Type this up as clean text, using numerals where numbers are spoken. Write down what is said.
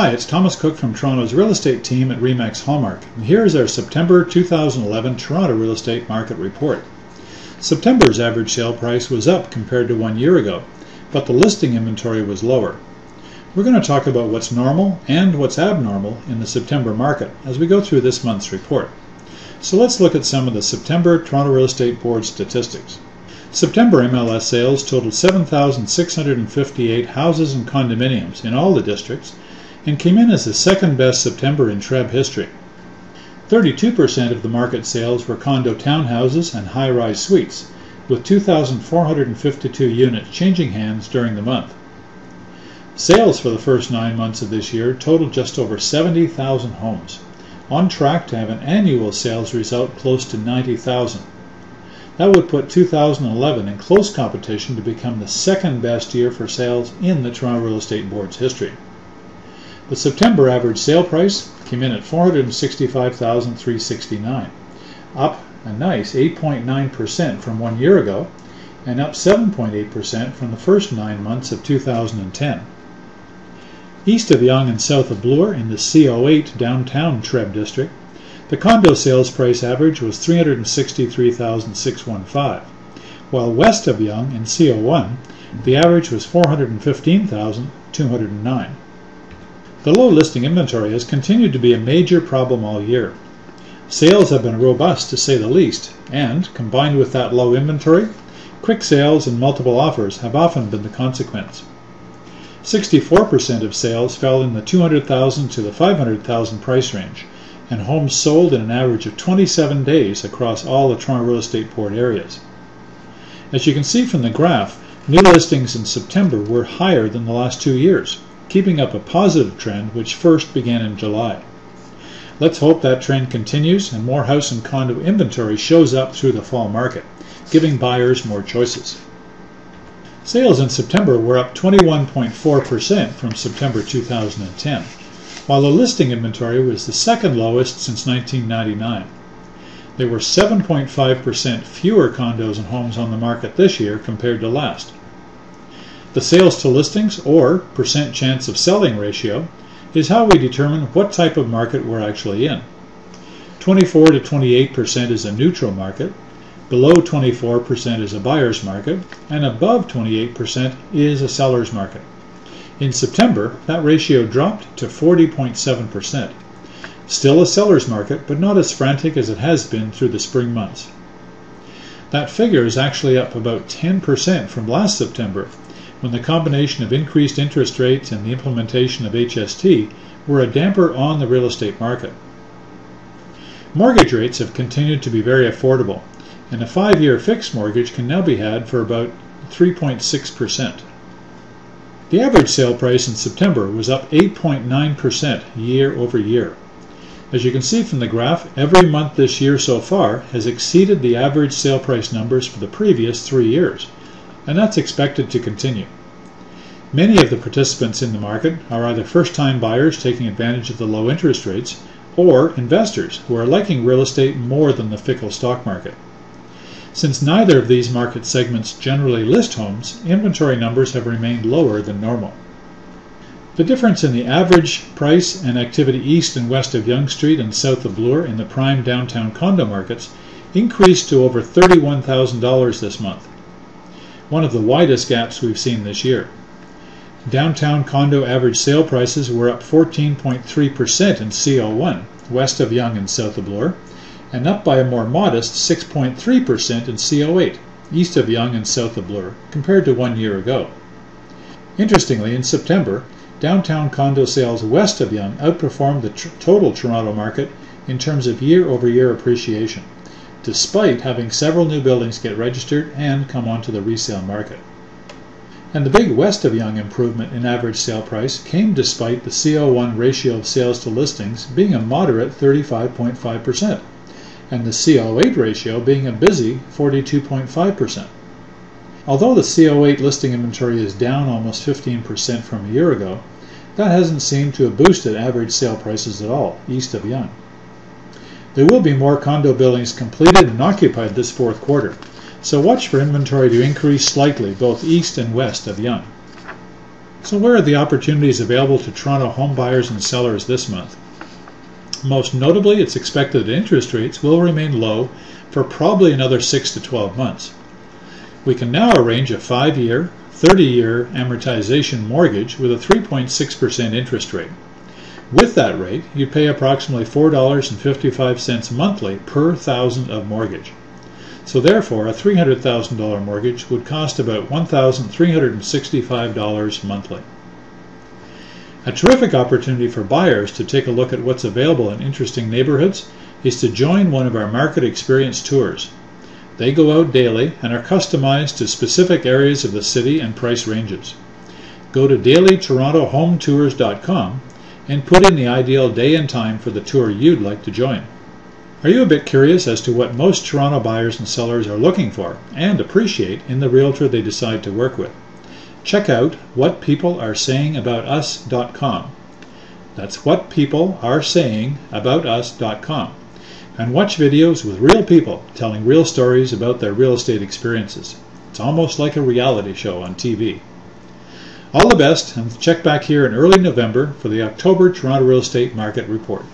Hi, it's Thomas Cook from Toronto's real estate team at RE/MAX Hallmark, and here is our September 2011 Toronto real estate market report. September's average sale price was up compared to 1 year ago, but the listing inventory was lower. We're going to talk about what's normal and what's abnormal in the September market as we go through this month's report. So let's look at some of the September Toronto Real Estate Board statistics. September MLS sales totaled 7,658 houses and condominiums in all the districts, and came in as the second best September in TREB history. 32% of the market sales were condo townhouses and high-rise suites, with 2,452 units changing hands during the month. Sales for the first 9 months of this year totaled just over 70,000 homes, on track to have an annual sales result close to 90,000. That would put 2011 in close competition to become the second best year for sales in the Toronto Real Estate Board's history. The September average sale price came in at $465,369, up a nice 8.9% from 1 year ago, and up 7.8% from the first 9 months of 2010. East of Yonge and south of Bloor in the CO8 downtown TREB district, the condo sales price average was $363,615, while west of Yonge in CO1, the average was $415,209. The low listing inventory has continued to be a major problem all year. Sales have been robust to say the least, and, combined with that low inventory, quick sales and multiple offers have often been the consequence. 64% of sales fell in the $200,000 to the $500,000 price range, and homes sold in an average of 27 days across all the Toronto Real Estate Board areas. As you can see from the graph, new listings in September were higher than the last 2 years, keeping up a positive trend which first began in July. Let's hope that trend continues and more house and condo inventory shows up through the fall market, giving buyers more choices. Sales in September were up 21.4% from September 2010, while the listing inventory was the second lowest since 1999. There were 7.5% fewer condos and homes on the market this year compared to last. The sales to listings, or percent chance of selling ratio, is how we determine what type of market we're actually in. 24 to 28% is a neutral market, below 24% is a buyer's market, and above 28% is a seller's market. In September, that ratio dropped to 40.7%. Still a seller's market, but not as frantic as it has been through the spring months. That figure is actually up about 10% from last September, when the combination of increased interest rates and the implementation of HST were a damper on the real estate market. Mortgage rates have continued to be very affordable, and a 5-year fixed mortgage can now be had for about 3.6%. The average sale price in September was up 8.9% year over year. As you can see from the graph, every month this year so far has exceeded the average sale price numbers for the previous 3 years, and that's expected to continue. Many of the participants in the market are either first-time buyers taking advantage of the low interest rates, or investors who are liking real estate more than the fickle stock market. Since neither of these market segments generally list homes, inventory numbers have remained lower than normal. The difference in the average price and activity east and west of Yonge Street and south of Bloor in the prime downtown condo markets increased to over $31,000 this month, one of the widest gaps we've seen this year. Downtown condo average sale prices were up 14.3% in CO1, west of Yonge and south of Bloor, and up by a more modest 6.3% in CO8, east of Yonge and south of Bloor, compared to 1 year ago. Interestingly, in September, downtown condo sales west of Yonge outperformed the total Toronto market in terms of year-over-year appreciation, despite having several new buildings get registered and come onto the resale market. And the big west of Yonge improvement in average sale price came despite the CO1 ratio of sales to listings being a moderate 35.5%, and the CO8 ratio being a busy 42.5%. Although the CO8 listing inventory is down almost 15% from a year ago, that hasn't seemed to have boosted average sale prices at all east of Yonge. There will be more condo buildings completed and occupied this fourth quarter, so watch for inventory to increase slightly both east and west of Yonge. So where are the opportunities available to Toronto home buyers and sellers this month? Most notably, it's expected that interest rates will remain low for probably another 6 to 12 months. We can now arrange a 5-year, 30-year amortization mortgage with a 3.6% interest rate. With that rate, you'd pay approximately $4.55 monthly per thousand of mortgage. So therefore, a $300,000 mortgage would cost about $1,365 monthly. A terrific opportunity for buyers to take a look at what's available in interesting neighborhoods is to join one of our market experience tours. They go out daily and are customized to specific areas of the city and price ranges. Go to dailytorontohometours.com and put in the ideal day and time for the tour you'd like to join. Are you a bit curious as to what most Toronto buyers and sellers are looking for and appreciate in the realtor they decide to work with? Check out whatpeoplearesayingaboutus.com. That's whatpeoplearesayingaboutus.com. And watch videos with real people telling real stories about their real estate experiences. It's almost like a reality show on TV. All the best, and check back here in early November for the October Toronto Real Estate Market Report.